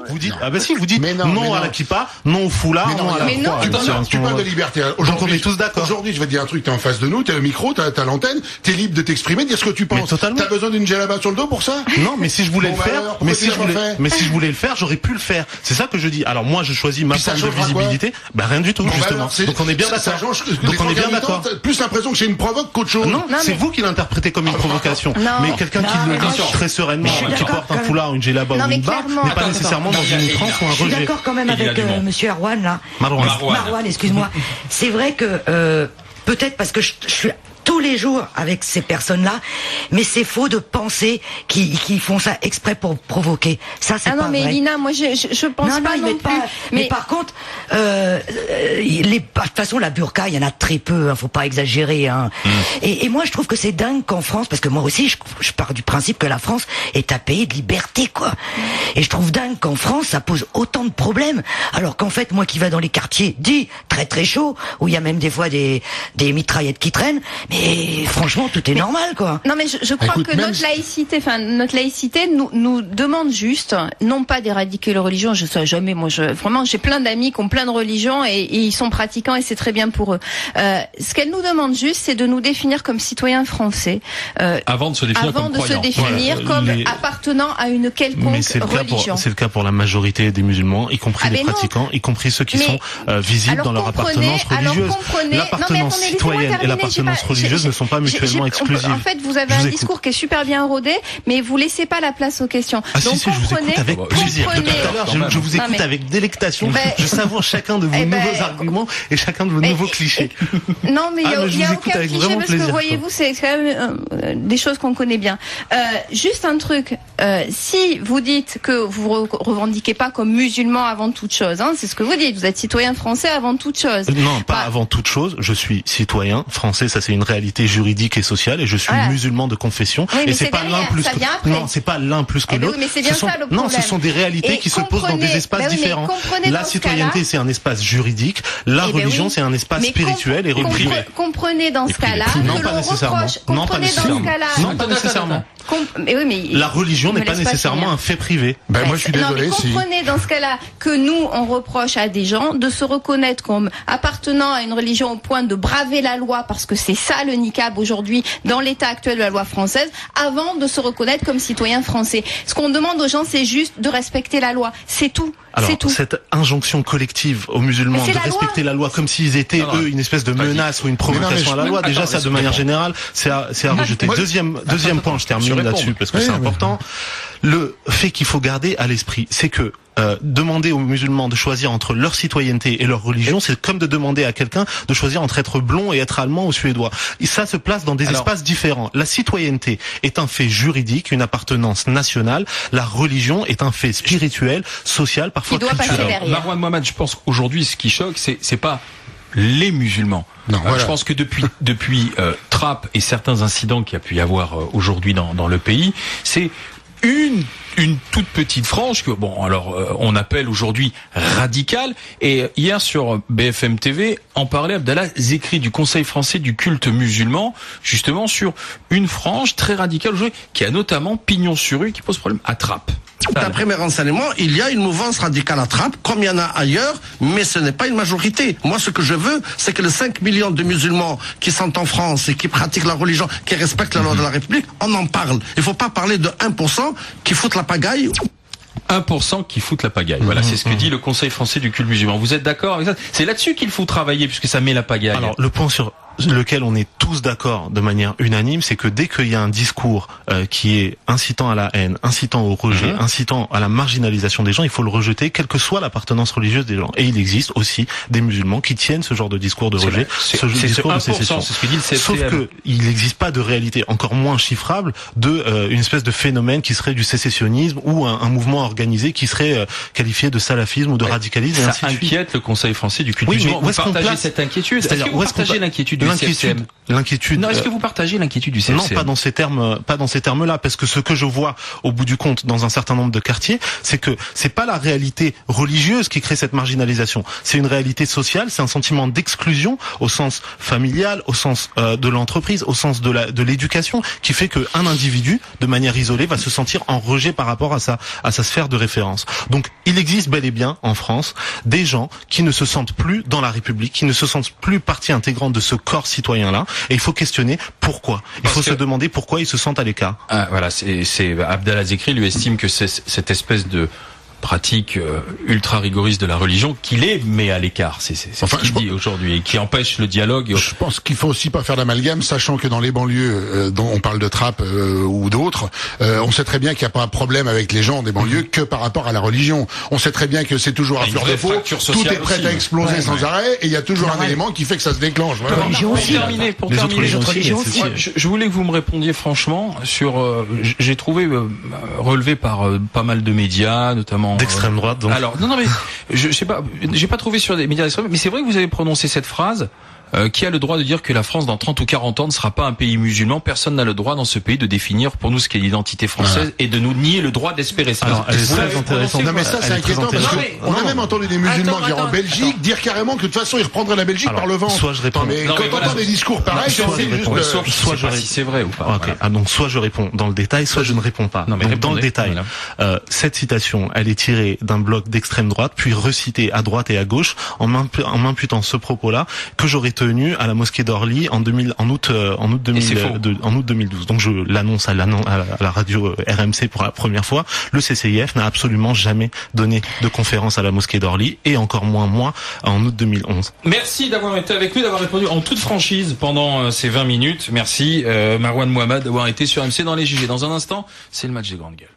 Vous dites, vous dites non à la kippa, non au foulard, non à la croix. Tu parles de liberté. Donc on est tous d'accord. Aujourd'hui, je vais te dire un truc, t'es en face de nous, t'as le micro, t'as l'antenne, t'es libre de t'exprimer, de dire ce que tu penses. T'as besoin d'une djellaba sur le dos pour ça? Non, mais si je voulais le faire, mais si je voulais le faire, j'aurais pu le faire. C'est ça que je dis. Alors moi, je choisis ma forme de visibilité. Rien du tout, justement. Donc on est bien d'accord. Donc on est bien d'accord. Plus l'impression que c'est une provoque qu'autre chose. Non, c'est vous qui l'interprétez comme une provocation. Mais quelqu'un qui le dit très sereinement, qui porte un foulard, une djellaba ou une barbe, n'est pas nécessairement dans une outrance ou un rejet. Je suis d'accord quand même avec monsieur Erwan là. Marwan, excuse-moi. C'est vrai que peut-être parce que je suis tous les jours avec ces personnes-là, mais c'est faux de penser qu'ils font ça exprès pour provoquer. Ça, c'est pas vrai. Ah non, mais Elina, moi, je pense pas non plus. Mais par contre, de toute façon, la burqa, il y en a très peu, faut pas exagérer, hein. Et moi, je trouve que c'est dingue qu'en France, parce que moi aussi, je pars du principe que la France est un pays de liberté, quoi. Et je trouve dingue qu'en France, ça pose autant de problèmes, alors qu'en fait, moi qui vais dans les quartiers dits très très chauds, où il y a même des fois des mitraillettes qui traînent, mais franchement, tout est normal, quoi. Non, mais je crois que notre laïcité nous demande juste, non pas d'éradiquer la religion. Je sais jamais, vraiment, j'ai plein d'amis qui ont plein de religions et ils sont pratiquants et c'est très bien pour eux. Ce qu'elle nous demande juste, c'est de nous définir comme citoyens français. Avant de se définir comme appartenant à une quelconque religion. C'est le cas pour la majorité des musulmans, y compris les pratiquants, y compris ceux qui sont visibles dans leur appartenance religieuse. L'appartenance citoyenne et l'appartenance religieuse ne sont pas mutuellement exclusives. En fait, vous avez un discours qui est super bien rodé, mais vous laissez pas la place aux questions. Donc je vous écoute avec plaisir. Depuis tout à l'heure, je vous écoute avec délectation. Je savoure chacun de vos nouveaux arguments et chacun de vos nouveaux clichés. Non, mais il y a aucun cliché parce que voyez-vous, c'est quand même des choses qu'on connaît bien. Juste un truc, si vous dites que vous revendiquez pas comme musulman avant toute chose, hein, c'est ce que vous dites, vous êtes citoyen français avant toute chose. Non, pas avant toute chose, je suis citoyen français, ça c'est une réalité juridique et sociale, et je suis musulman de confession. Oui, et c'est pas l'un plus que non, c'est pas l'un plus que l'autre. Oui, mais c'est bien ça le problème. Non, ce sont des réalités qui se posent dans des espaces différents. La citoyenneté, c'est un espace juridique. La religion, c'est un espace spirituel et privé. Comprenez dans ce cas-là que l'on reproche. Non, pas nécessairement. Mais oui, mais la religion n'est pas nécessairement un fait privé. Moi, je suis désolé. Comprenez dans ce cas-là que nous, on reproche à des gens de se reconnaître comme appartenant à une religion au point de braver la loi, parce que c'est ça le niqab aujourd'hui dans l'état actuel de la loi française, avant de se reconnaître comme citoyen français. Ce qu'on demande aux gens, c'est juste de respecter la loi. C'est tout. Alors, cette injonction collective aux musulmans de respecter la loi comme s'ils étaient, eux, une espèce de menace ou une provocation à la loi, déjà, ça, de manière générale, c'est à rejeter. Deuxième point, je termine là-dessus, parce que c'est important. Le fait qu'il faut garder à l'esprit, c'est que demander aux musulmans de choisir entre leur citoyenneté et leur religion, c'est comme de demander à quelqu'un de choisir entre être blond et être allemand ou suédois. Et ça se place dans des espaces différents. La citoyenneté est un fait juridique, une appartenance nationale. La religion est un fait spirituel, social, parfois culturel. Marwan Mohamed, je pense qu'aujourd'hui, ce qui choque, c'est pas les musulmans. Non, je pense que depuis Trapp et certains incidents qu'il y a pu y avoir aujourd'hui dans le pays, c'est une toute petite frange que on appelle aujourd'hui radicale. Et hier sur BFM TV, en parlait Abdallah Zekri du Conseil français du culte musulman, justement sur une frange très radicale aujourd'hui qui a notamment pignon sur rue, qui pose problème à Trapp. D'après mes renseignements, il y a une mouvance radicale à Trappes, comme il y en a ailleurs, mais ce n'est pas une majorité. Moi, ce que je veux, c'est que les 5 millions de musulmans qui sont en France et qui pratiquent la religion, qui respectent la loi de la République, on en parle. Il ne faut pas parler de 1% qui foutent la pagaille. 1% qui foutent la pagaille. Voilà, c'est ce que dit le Conseil français du culte musulman. Vous êtes d'accord avec ça? C'est là-dessus qu'il faut travailler, puisque ça met la pagaille. Alors, le point sur lequel on est tous d'accord de manière unanime, c'est que dès qu'il y a un discours qui est incitant à la haine, incitant au rejet, incitant à la marginalisation des gens, il faut le rejeter, quelle que soit l'appartenance religieuse des gens. Et il existe aussi des musulmans qui tiennent ce genre de discours de rejet, ce discours de sécession. C'est ce que dit le CFCM. Sauf que il n'existe pas de réalité encore moins chiffrable de une espèce de phénomène qui serait du sécessionnisme ou un mouvement organisé qui serait qualifié de salafisme ou de radicalisme. Ça inquiète le Conseil français du culte musulman. Vous partagez cette inquiétude? C'est-à-dire, vous partagez l'inquiétude L'inquiétude. Non, est-ce que vous partagez l'inquiétude du CFCM? Non, pas dans ces termes-là, parce que ce que je vois au bout du compte dans un certain nombre de quartiers, c'est que c'est pas la réalité religieuse qui crée cette marginalisation. C'est une réalité sociale, c'est un sentiment d'exclusion au sens familial, au sens de l'entreprise, au sens de l'éducation, qui fait qu'un individu, de manière isolée, va se sentir en rejet par rapport à sa sphère de référence. Donc, il existe bel et bien en France des gens qui ne se sentent plus dans la République, qui ne se sentent plus partie intégrante de ce corps citoyen-là. Et il faut questionner pourquoi. Il faut se demander pourquoi ils se sentent à l'écart. Ah, voilà, c'est Abdallah Zekri lui estime que c'est cette espèce de pratique ultra rigoriste de la religion qu'il est met à l'écart, c'est ce qu'il dit aujourd'hui, et qui empêche le dialogue. Je pense qu'il faut aussi pas faire l'amalgame, sachant que dans les banlieues dont on parle de Trappes ou d'autres, on sait très bien qu'il n'y a pas un problème avec les gens des banlieues que par rapport à la religion. On sait très bien que c'est toujours à fleur de peau, tout est prêt à exploser sans arrêt, et il y a toujours un élément qui fait que ça se déclenche. Pour terminer, je voulais que vous me répondiez franchement sur, j'ai trouvé relevé par pas mal de médias, notamment d'extrême droite, donc. Alors, non, mais je sais pas, j'ai pas trouvé sur des médias d'extrême, mais c'est vrai que vous avez prononcé cette phrase. Qui a le droit de dire que la France dans 30 ou 40 ans ne sera pas un pays musulman? Personne n'a le droit dans ce pays de définir pour nous ce qu'est l'identité française et de nous nier le droit d'espérer ça. Alors, c'est très intéressant. Non mais ça c'est inquiétant parce qu'on a même entendu des musulmans dire en Belgique dire carrément que de toute façon ils reprendraient la Belgique par le vent. Soit je réponds. Mais quand on entend des discours pareils, soit je réponds si c'est vrai ou pas. Donc soit je réponds dans le détail, soit je ne réponds pas. Donc dans le détail, cette citation, elle est tirée d'un blog d'extrême droite, puis recitée à droite et à gauche en m'imputant ce propos-là que j'aurais tenu à la mosquée d'Orly en août 2012. Donc je l'annonce à la radio RMC pour la première fois. Le CCIF n'a absolument jamais donné de conférence à la mosquée d'Orly, et encore moins moi en août 2011. Merci d'avoir été avec nous, d'avoir répondu en toute franchise pendant ces 20 minutes. Merci Marouane Mohamed d'avoir été sur RMC dans les JG. Dans un instant, c'est le match des grandes gueules.